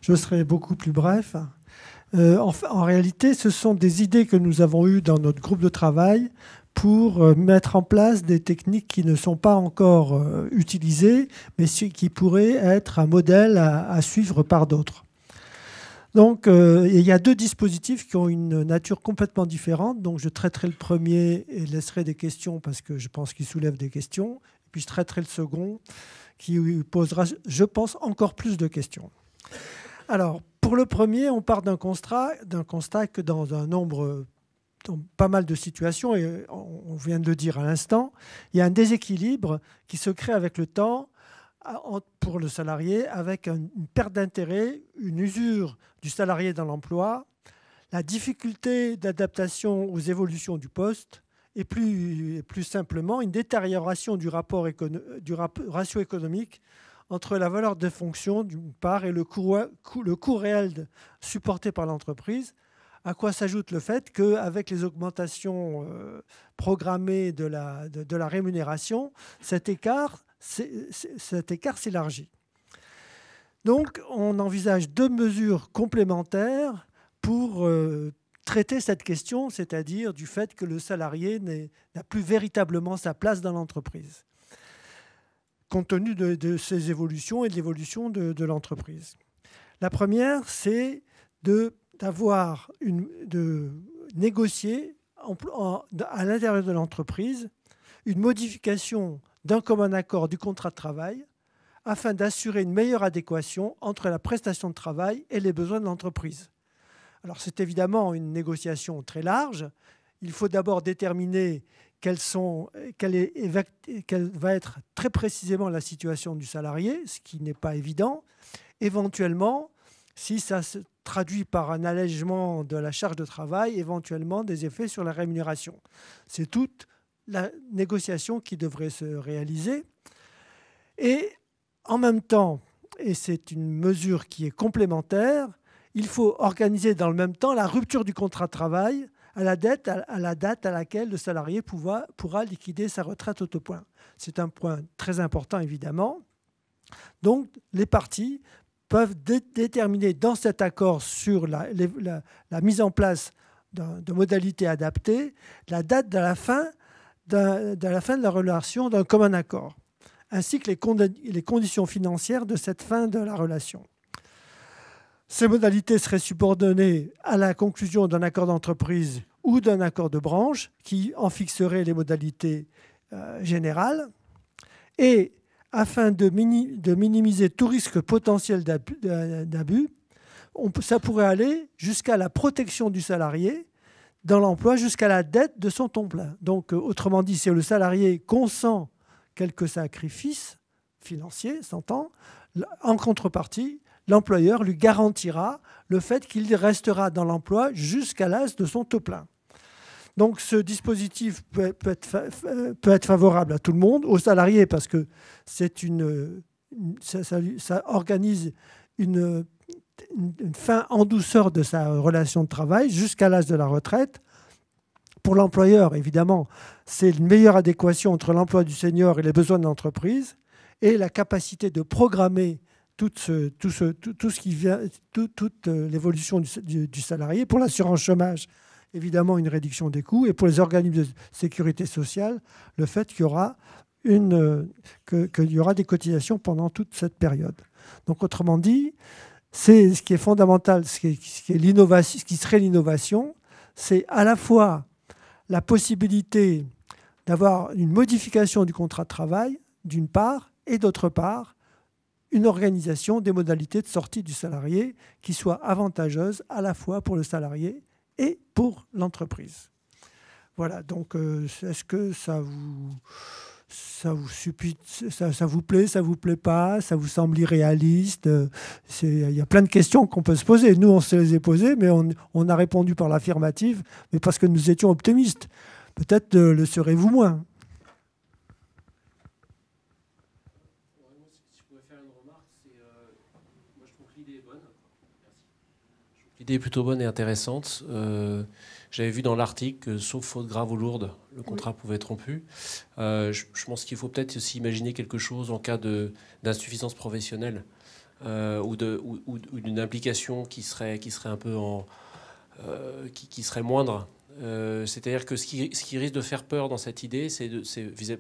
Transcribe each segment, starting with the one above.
Je serai beaucoup plus bref. En réalité, ce sont des idées que nous avons eues dans notre groupe de travail pour mettre en place des techniques qui ne sont pas encore utilisées, mais qui pourraient être un modèle à suivre par d'autres. Donc, il y a deux dispositifs qui ont une nature complètement différente. Donc, je traiterai le premier et laisserai des questions parce que je pense qu'il soulève des questions. Et puis, je traiterai le second qui posera, je pense, encore plus de questions. Alors, pour le premier, on part d'un constat que dans pas mal de situations, et on vient de le dire à l'instant, il y a un déséquilibre qui se crée avec le temps pour le salarié, avec une perte d'intérêt, une usure du salarié dans l'emploi, la difficulté d'adaptation aux évolutions du poste, et plus simplement une détérioration du ratio économique entre la valeur des fonctions d'une part et le coût réel supporté par l'entreprise, à quoi s'ajoute le fait qu'avec les augmentations programmées de la rémunération, cet écart s'élargit. Donc, on envisage deux mesures complémentaires pour traiter cette question, c'est-à-dire du fait que le salarié n'a plus véritablement sa place dans l'entreprise, compte tenu de ces évolutions et de l'évolution de l'entreprise. La première, c'est de négocier à l'intérieur de l'entreprise une modification d'un commun accord du contrat de travail afin d'assurer une meilleure adéquation entre la prestation de travail et les besoins de l'entreprise. Alors, c'est évidemment une négociation très large. Il faut d'abord déterminer quelle va être très précisément la situation du salarié, ce qui n'est pas évident. Éventuellement, si ça se traduit par un allègement de la charge de travail, éventuellement des effets sur la rémunération. C'est toute la négociation qui devrait se réaliser. Et en même temps, et c'est une mesure qui est complémentaire, il faut organiser dans le même temps la rupture du contrat de travail à la date à laquelle le salarié pourra liquider sa retraite au taux plein. C'est un point très important, évidemment. Donc, les parties peuvent déterminer dans cet accord sur la mise en place de modalités adaptées la date de la fin de la relation d'un commun accord, ainsi que les conditions financières de cette fin de la relation. Ces modalités seraient subordonnées à la conclusion d'un accord d'entreprise ou d'un accord de branche qui en fixerait les modalités générales. Et afin de minimiser tout risque potentiel d'abus, ça pourrait aller jusqu'à la protection du salarié dans l'emploi, jusqu'à la dette de son temps plein. Donc, autrement dit, si le salarié consent quelques sacrifices financiers, s'entend, en contrepartie, l'employeur lui garantira le fait qu'il restera dans l'emploi jusqu'à l'âge de son taux plein. Donc ce dispositif peut être favorable à tout le monde, aux salariés parce que ça organise une fin en douceur de sa relation de travail jusqu'à l'âge de la retraite. Pour l'employeur, évidemment, c'est une meilleure adéquation entre l'emploi du senior et les besoins de l'entreprise et la capacité de programmer toute l'évolution du salarié. Pour l'assurance chômage, évidemment, une réduction des coûts. Et pour les organismes de sécurité sociale, le fait qu'il y aura des cotisations pendant toute cette période. Donc, autrement dit, c'est ce qui est fondamental, ce qui serait l'innovation, c'est à la fois la possibilité d'avoir une modification du contrat de travail, d'une part, et d'autre part, une organisation des modalités de sortie du salarié qui soit avantageuse à la fois pour le salarié et pour l'entreprise. Voilà, donc est-ce que ça vous plaît, ça vous plaît pas, ça vous semble irréaliste? Il y a plein de questions qu'on peut se poser. Nous, on se les a posées, mais on a répondu par l'affirmative, mais parce que nous étions optimistes. Peut-être le serez-vous moins. Si je pouvais faire une remarque, moi je trouve que l'idée est bonne. Merci. L'idée est plutôt bonne et intéressante. J'avais vu dans l'article que, sauf faute grave ou lourde, le contrat pouvait être rompu. Je pense qu'il faut peut-être aussi imaginer quelque chose en cas d'insuffisance professionnelle ou d'une implication qui serait un peu qui serait moindre. C'est-à-dire que ce qui risque de faire peur dans cette idée,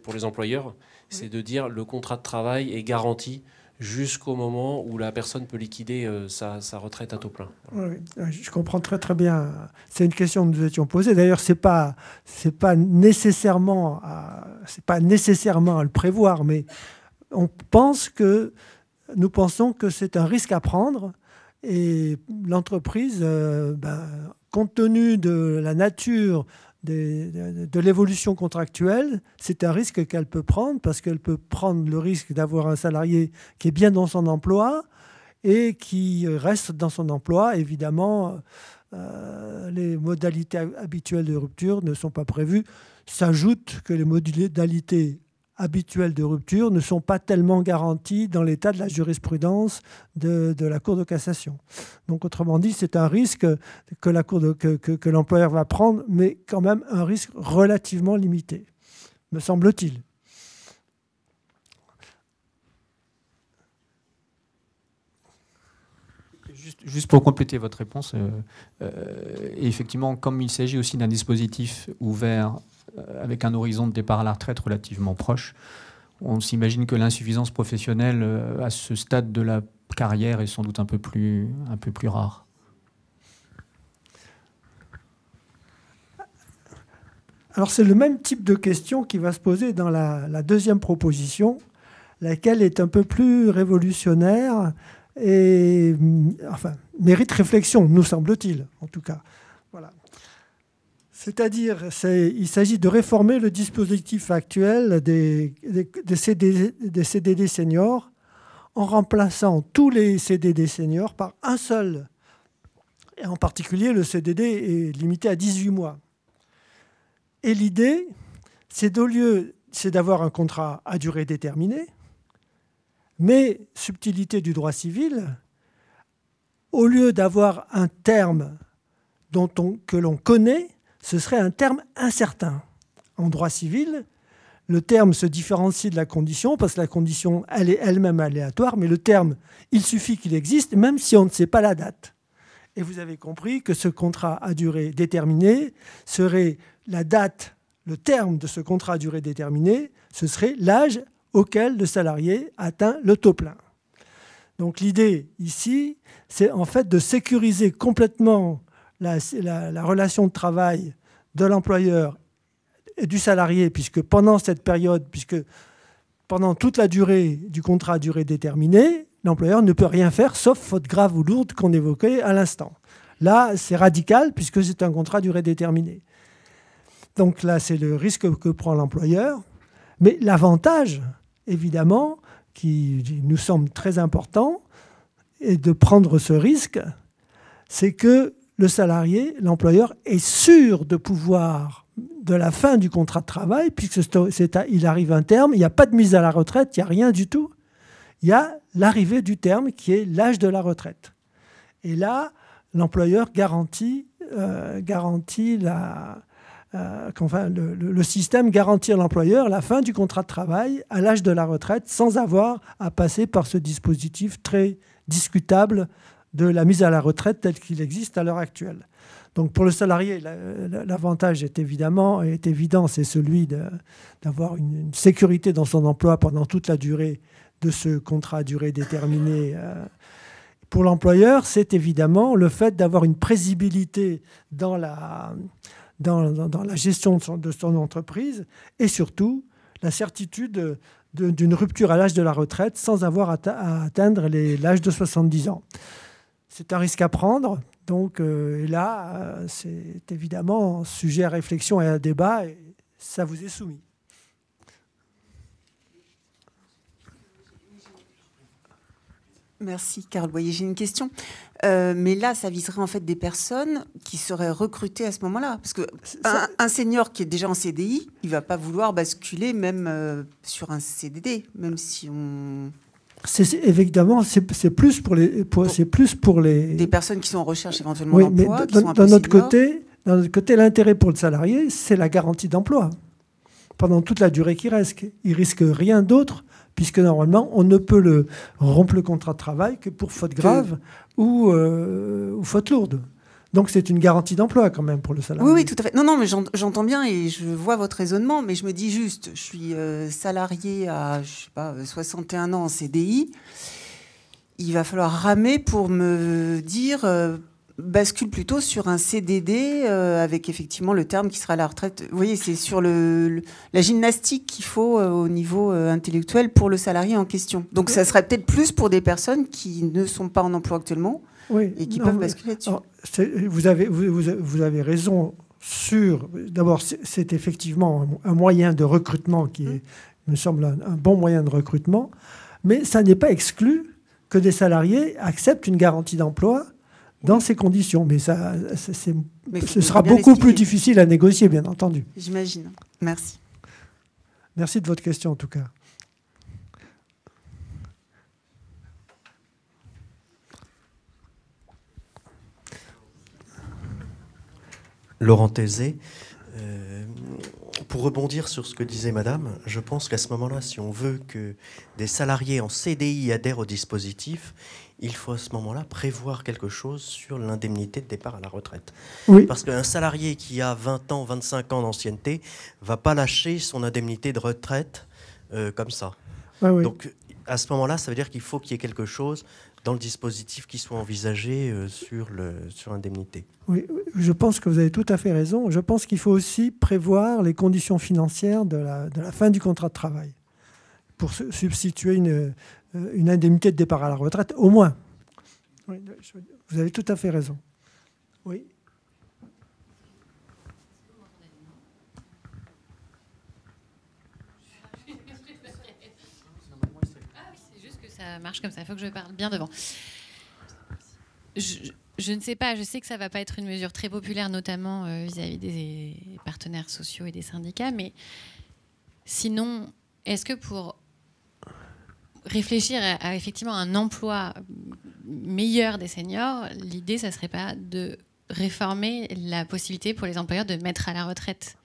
pour les employeurs, c'est de dire le contrat de travail est garanti jusqu'au moment où la personne peut liquider sa retraite à taux plein. Oui, je comprends très très bien. C'est une question que nous étions posée. D'ailleurs, c'est pas nécessairement à le prévoir, mais nous pensons que c'est un risque à prendre, et l'entreprise, compte tenu de la nature de l'évolution contractuelle, c'est un risque qu'elle peut prendre, parce qu'elle peut prendre le risque d'avoir un salarié qui est bien dans son emploi et qui reste dans son emploi. Évidemment, les modalités habituelles de rupture ne sont pas prévues. S'ajoute que les modalités habituelles de rupture ne sont pas tellement garanties dans l'état de la jurisprudence de la Cour de cassation. Donc, autrement dit, c'est un risque que l'employeur va prendre, mais quand même un risque relativement limité, me semble-t-il. Juste pour compléter votre réponse, et effectivement, comme il s'agit aussi d'un dispositif ouvert avec un horizon de départ à la retraite relativement proche, on s'imagine que l'insuffisance professionnelle à ce stade de la carrière est sans doute un peu plus rare. Alors c'est le même type de question qui va se poser dans la deuxième proposition, laquelle est un peu plus révolutionnaire et mérite réflexion, nous semble-t-il, en tout cas. Voilà. C'est-à-dire, il s'agit de réformer le dispositif actuel des CDD seniors en remplaçant tous les CDD seniors par un seul. Et en particulier, le CDD est limité à 18 mois. Et l'idée, c'est d'avoir un contrat à durée déterminée, mais, subtilité du droit civil, au lieu d'avoir un terme que l'on connaît, ce serait un terme incertain. En droit civil, le terme se différencie de la condition, parce que la condition, elle est elle-même aléatoire, mais le terme, il suffit qu'il existe, même si on ne sait pas la date. Et vous avez compris que ce contrat à durée déterminée serait la date, le terme de ce contrat à durée déterminée, ce serait l'âge auquel le salarié atteint le taux plein. Donc l'idée ici, c'est en fait de sécuriser complètement la relation de travail de l'employeur et du salarié, puisque pendant cette période, pendant toute la durée du contrat à durée déterminée, l'employeur ne peut rien faire, sauf faute grave ou lourde qu'on évoquait à l'instant. Là, c'est radical, puisque c'est un contrat à durée déterminée. Donc là, c'est le risque que prend l'employeur. Mais l'avantage, évidemment, qui nous semble très important, et de prendre ce risque, c'est que le salarié, l'employeur, est sûr de la fin du contrat de travail, puisqu'il arrive un terme, il n'y a pas de mise à la retraite, il n'y a rien du tout. Il y a l'arrivée du terme qui est l'âge de la retraite. Et là, l'employeur garantit le système garantit à l'employeur la fin du contrat de travail à l'âge de la retraite, sans avoir à passer par ce dispositif très discutable de la mise à la retraite tel qu'il existe à l'heure actuelle. Donc pour le salarié, l'avantage est évident, c'est celui d'avoir une sécurité dans son emploi pendant toute la durée de ce contrat à durée déterminée. Pour l'employeur, c'est évidemment le fait d'avoir une prévisibilité dans la gestion de son entreprise, et surtout la certitude d'une rupture à l'âge de la retraite sans avoir à atteindre l'âge de 70 ans. C'est un risque à prendre, donc et là, c'est évidemment sujet à réflexion et à débat, et ça vous est soumis. Merci, Carole Boyer. J'ai une question. Mais là, ça viserait en fait des personnes qui seraient recrutées à ce moment-là. Parce qu'un senior qui est déjà en CDI, il ne va pas vouloir basculer même sur un CDD, même si on... Évidemment, c'est plus pour les... Des personnes qui sont en recherche éventuellement oui, d'emploi, mais d'un autre côté, l'intérêt pour le salarié, c'est la garantie d'emploi. pendant toute la durée qu'il reste. Il risque rien d'autre, puisque normalement, on ne peut le rompre le contrat de travail que pour faute grave ou faute lourde. Donc c'est une garantie d'emploi quand même pour le salarié. Oui, tout à fait. Non, mais j'entends bien et je vois votre raisonnement, mais je me dis juste, je suis salarié à, je sais pas, 61 ans en CDI. Il va falloir ramer pour me dire bascule plutôt sur un CDD avec effectivement le terme qui sera la retraite. Vous voyez, c'est sur la gymnastique qu'il faut au niveau intellectuel pour le salarié en question. Donc ça serait peut-être plus pour des personnes qui ne sont pas en emploi actuellement et qui peuvent basculer là-dessus. Vous avez raison sur... D'abord, c'est effectivement un moyen de recrutement qui me semble un bon moyen de recrutement, mais ça n'est pas exclu que des salariés acceptent une garantie d'emploi dans ces conditions. Mais ce sera beaucoup plus difficile à négocier, bien entendu. J'imagine. Merci. Merci de votre question, en tout cas. Laurent Tézé, pour rebondir sur ce que disait Madame, je pense qu'à ce moment-là, si on veut que des salariés en CDI adhèrent au dispositif, il faut à ce moment-là prévoir quelque chose sur l'indemnité de départ à la retraite. Oui. Parce qu'un salarié qui a 20 ans, 25 ans d'ancienneté ne va pas lâcher son indemnité de retraite comme ça. Ah oui. Donc à ce moment-là, ça veut dire qu'il faut qu'il y ait quelque chose dans le dispositif qui soit envisagé sur l'indemnité. Oui, je pense que vous avez tout à fait raison. Je pense qu'il faut aussi prévoir les conditions financières de la fin du contrat de travail pour substituer une indemnité de départ à la retraite, au moins. Oui, vous avez tout à fait raison. Oui. Ça marche comme ça, il faut que je parle bien devant. Je ne sais pas, je sais que ça ne va pas être une mesure très populaire, notamment vis-à-vis des partenaires sociaux et des syndicats, mais sinon, est-ce que pour réfléchir à effectivement un emploi meilleur des seniors, l'idée, ça ne serait pas de réformer la possibilité pour les employeurs de mettre à la retraite ?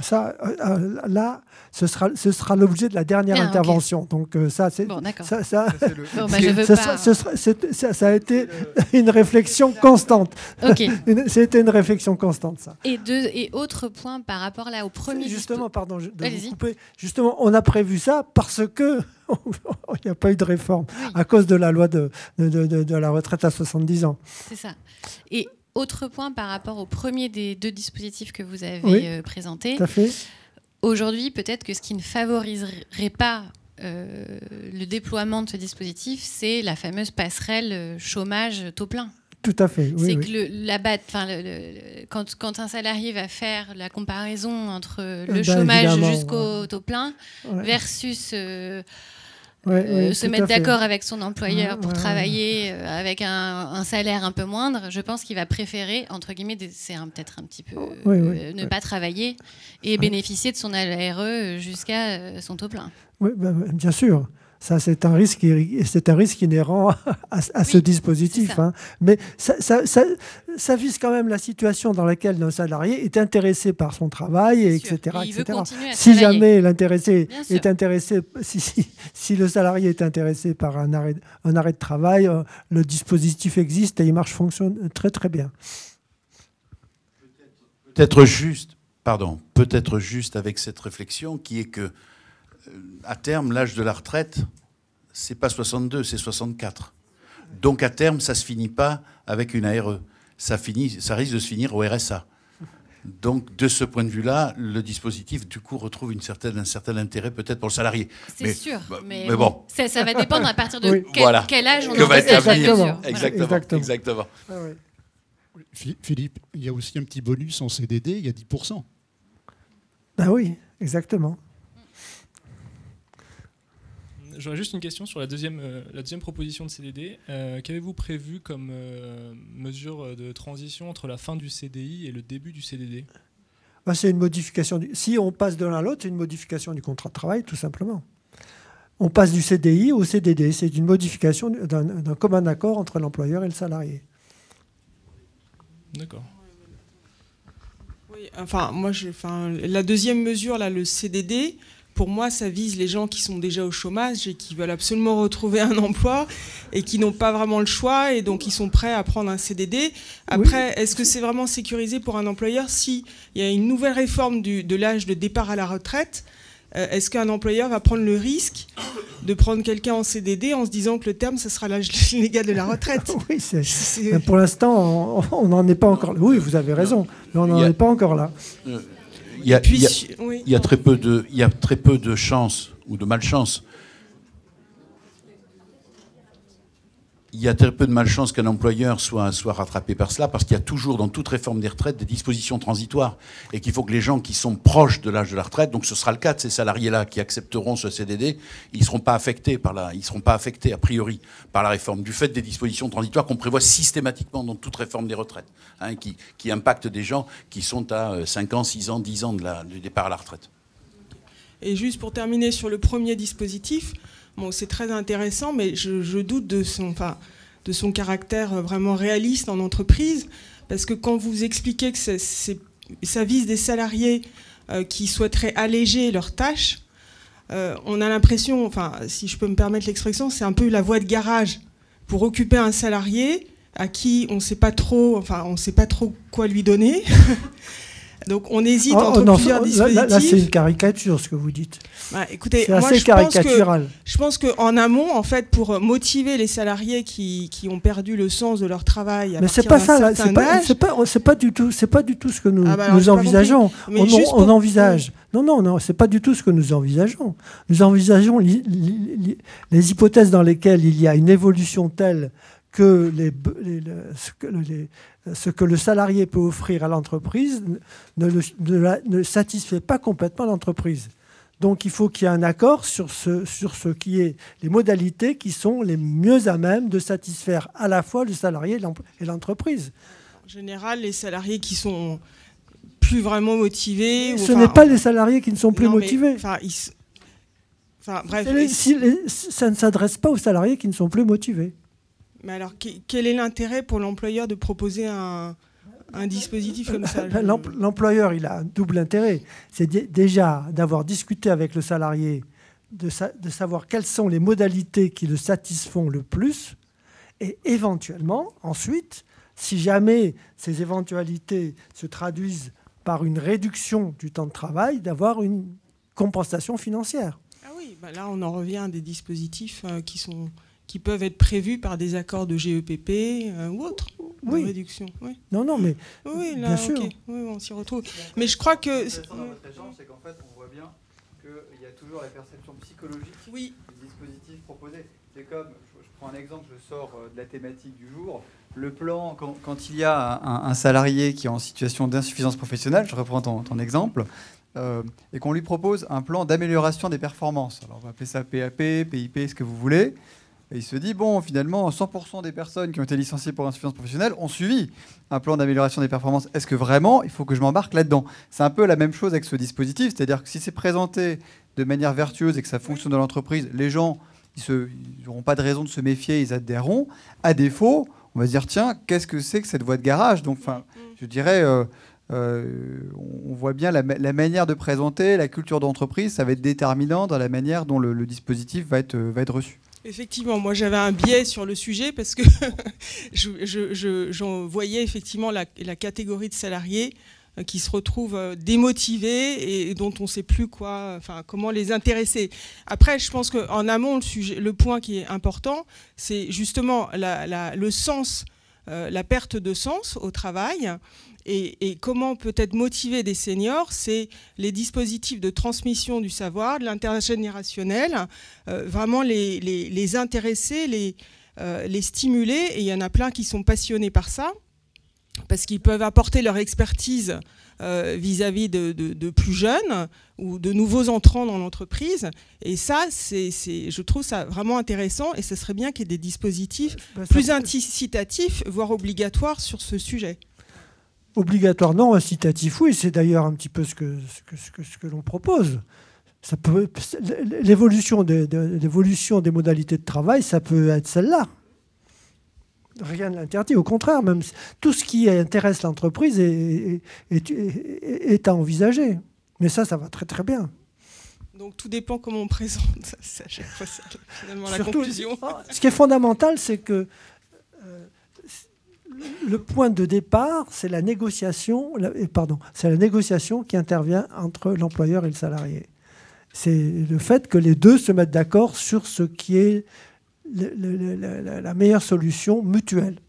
Ça, là, ce sera l'objet de la dernière intervention. Okay. Donc ça, c'est bon, d'accord. Ça a été une réflexion constante. Okay. C'était une réflexion constante, ça. Et autre point par rapport là au premier. Justement, pardon de vous couper. Justement, on a prévu ça parce que il n'y a pas eu de réforme à cause de la loi de la retraite à 70 ans. C'est ça. Et autre point par rapport au premier des deux dispositifs que vous avez présentés. Tout à fait. Aujourd'hui, peut-être que ce qui ne favoriserait pas le déploiement de ce dispositif, c'est la fameuse passerelle chômage taux plein. Tout à fait. Oui, c'est que quand un salarié va faire la comparaison entre le chômage jusqu'au taux plein versus se mettre d'accord avec son employeur pour travailler avec un salaire un peu moindre, je pense qu'il va préférer, entre guillemets, peut-être un petit peu ne pas travailler et bénéficier de son ARE jusqu'à son taux plein. Oui, bien sûr. Ça, c'est un risque inhérent à ce dispositif. Hein. Mais ça vise quand même la situation dans laquelle un salarié est intéressé par son travail, etc. Si jamais l'intéressé est intéressé, si le salarié est intéressé par un arrêt de travail, le dispositif existe et fonctionne très très bien. Peut-être juste avec cette réflexion qui est que à terme, l'âge de la retraite, c'est pas 62, c'est 64. Donc à terme, ça se finit pas avec une ARE. Ça risque de se finir au RSA. Donc de ce point de vue-là, le dispositif du coup retrouve un certain intérêt peut-être pour le salarié. C'est sûr, mais bon. Ça va dépendre à partir de quel âge on va être la mesure. Exactement. Ah oui. Philippe, il y a aussi un petit bonus en CDD, il y a 10%. Ben oui, exactement. J'aurais juste une question sur la deuxième proposition de CDD. Qu'avez-vous prévu comme mesure de transition entre la fin du CDI et le début du CDD ? C'est une modification. Si on passe de l'un à l'autre, c'est une modification du contrat de travail, tout simplement. On passe du CDI au CDD. C'est une modification d'un commun accord entre l'employeur et le salarié. D'accord. Oui, enfin, la deuxième mesure, là, le CDD, pour moi, ça vise les gens qui sont déjà au chômage et qui veulent absolument retrouver un emploi et qui n'ont pas vraiment le choix et donc ils sont prêts à prendre un CDD. Après, oui. Est-ce que c'est vraiment sécurisé pour un employeur s'il y a une nouvelle réforme de l'âge de départ à la retraite? Est-ce qu'un employeur va prendre le risque de prendre quelqu'un en CDD en se disant que le terme, ce sera l'âge légal de la retraite? Oui, pour l'instant, on n'en est pas encore là. Oui, vous avez raison, mais on n'en est pas encore là. Il y a très peu de chance ou de malchance. Il y a très peu de malchance qu'un employeur soit rattrapé par cela, parce qu'il y a toujours dans toute réforme des retraites des dispositions transitoires et qu'il faut que les gens qui sont proches de l'âge de la retraite, donc ce sera le cas de ces salariés-là qui accepteront ce CDD, ils ne seront pas affectés a priori par la réforme du fait des dispositions transitoires qu'on prévoit systématiquement dans toute réforme des retraites, hein, qui impactent des gens qui sont à 5 ans, 6 ans, 10 ans du départ à la retraite. Et juste pour terminer sur le premier dispositif, bon, c'est très intéressant, mais je doute de son caractère vraiment réaliste en entreprise, parce que quand vous expliquez que ça vise des salariés qui souhaiteraient alléger leurs tâches, on a l'impression, si je peux me permettre l'expression, c'est un peu la voie de garage pour occuper un salarié à qui on ne sait pas trop quoi lui donner. Donc on hésite entre plusieurs dispositifs. Là, c'est une caricature, ce que vous dites. Écoutez, c'est assez caricatural. Je pense qu'en amont, en fait, pour motiver les salariés qui ont perdu le sens de leur travail à partir d'un certain âge... C'est pas du tout ce que nous envisageons. On envisage... Non, c'est pas du tout ce que nous envisageons. Nous envisageons les hypothèses dans lesquelles il y a une évolution telle que ce que le salarié peut offrir à l'entreprise ne satisfait pas complètement l'entreprise. Donc il faut qu'il y ait un accord sur ce qui est les modalités qui sont les mieux à même de satisfaire à la fois le salarié et l'entreprise. En général, les salariés qui sont plus vraiment motivés... Ce n'est pas les salariés qui ne sont plus motivés. Bref, ça ne s'adresse pas aux salariés qui ne sont plus motivés. Mais alors, quel est l'intérêt pour l'employeur de proposer un dispositif comme ça? L'employeur, il a un double intérêt. C'est déjà d'avoir discuté avec le salarié, de savoir quelles sont les modalités qui le satisfont le plus, et éventuellement, ensuite, si jamais ces éventualités se traduisent par une réduction du temps de travail, d'avoir une compensation financière. Ah oui, là, on en revient à des dispositifs qui peuvent être prévus par des accords de GEPP ou autres, de réduction. Oui. Non, mais oui, là, bien sûr. Okay. Oui, on s'y retrouve. Mais je crois que... Ce qui est intéressant dans votre échange, c'est qu'en fait, on voit bien qu'il y a toujours la perception psychologique des dispositifs proposés. C'est comme, je prends un exemple, je sors de la thématique du jour, le plan, quand il y a un salarié qui est en situation d'insuffisance professionnelle, je reprends ton exemple, et qu'on lui propose un plan d'amélioration des performances. Alors on va appeler ça PAP, PIP, ce que vous voulez. Et il se dit, bon, finalement, 100% des personnes qui ont été licenciées pour insuffisance professionnelle ont suivi un plan d'amélioration des performances. Est-ce que vraiment, il faut que je m'embarque là-dedans? C'est un peu la même chose avec ce dispositif, c'est-à-dire que si c'est présenté de manière vertueuse et que ça fonctionne dans l'entreprise, les gens, ils n'auront pas de raison de se méfier, ils adhéreront. À défaut, on va se dire, tiens, qu'est-ce que c'est que cette voie de garage? Donc, je dirais... on voit bien la manière de présenter, la culture d'entreprise, ça va être déterminant dans la manière dont le dispositif va être reçu. Effectivement, moi j'avais un biais sur le sujet parce que j'en voyais effectivement la catégorie de salariés qui se retrouvent démotivés et dont on ne sait plus comment les intéresser. Après, je pense qu'en amont, le point qui est important, c'est justement le sens, la perte de sens au travail. Et comment peut-être motiver des seniors, c'est les dispositifs de transmission du savoir, de l'intergénérationnel, vraiment les intéresser, les stimuler. Et il y en a plein qui sont passionnés par ça, parce qu'ils peuvent apporter leur expertise vis-à-vis de plus jeunes ou de nouveaux entrants dans l'entreprise. Et ça, je trouve ça vraiment intéressant. Et ce serait bien qu'il y ait des dispositifs plus incitatifs, voire obligatoires sur ce sujet. Obligatoire, non, incitatif, oui, c'est d'ailleurs un petit peu ce que l'on propose. L'évolution des modalités de travail, ça peut être celle-là. Rien ne l'interdit. Au contraire, même tout ce qui intéresse l'entreprise est à envisager. Mais ça va très très bien. Donc tout dépend comment on présente. C'est à chaque fois ça, finalement, la conclusion. Ce qui est fondamental, c'est que le point de départ, c'est la négociation. C'est la négociation qui intervient entre l'employeur et le salarié. C'est le fait que les deux se mettent d'accord sur ce qui est la meilleure solution mutuelle.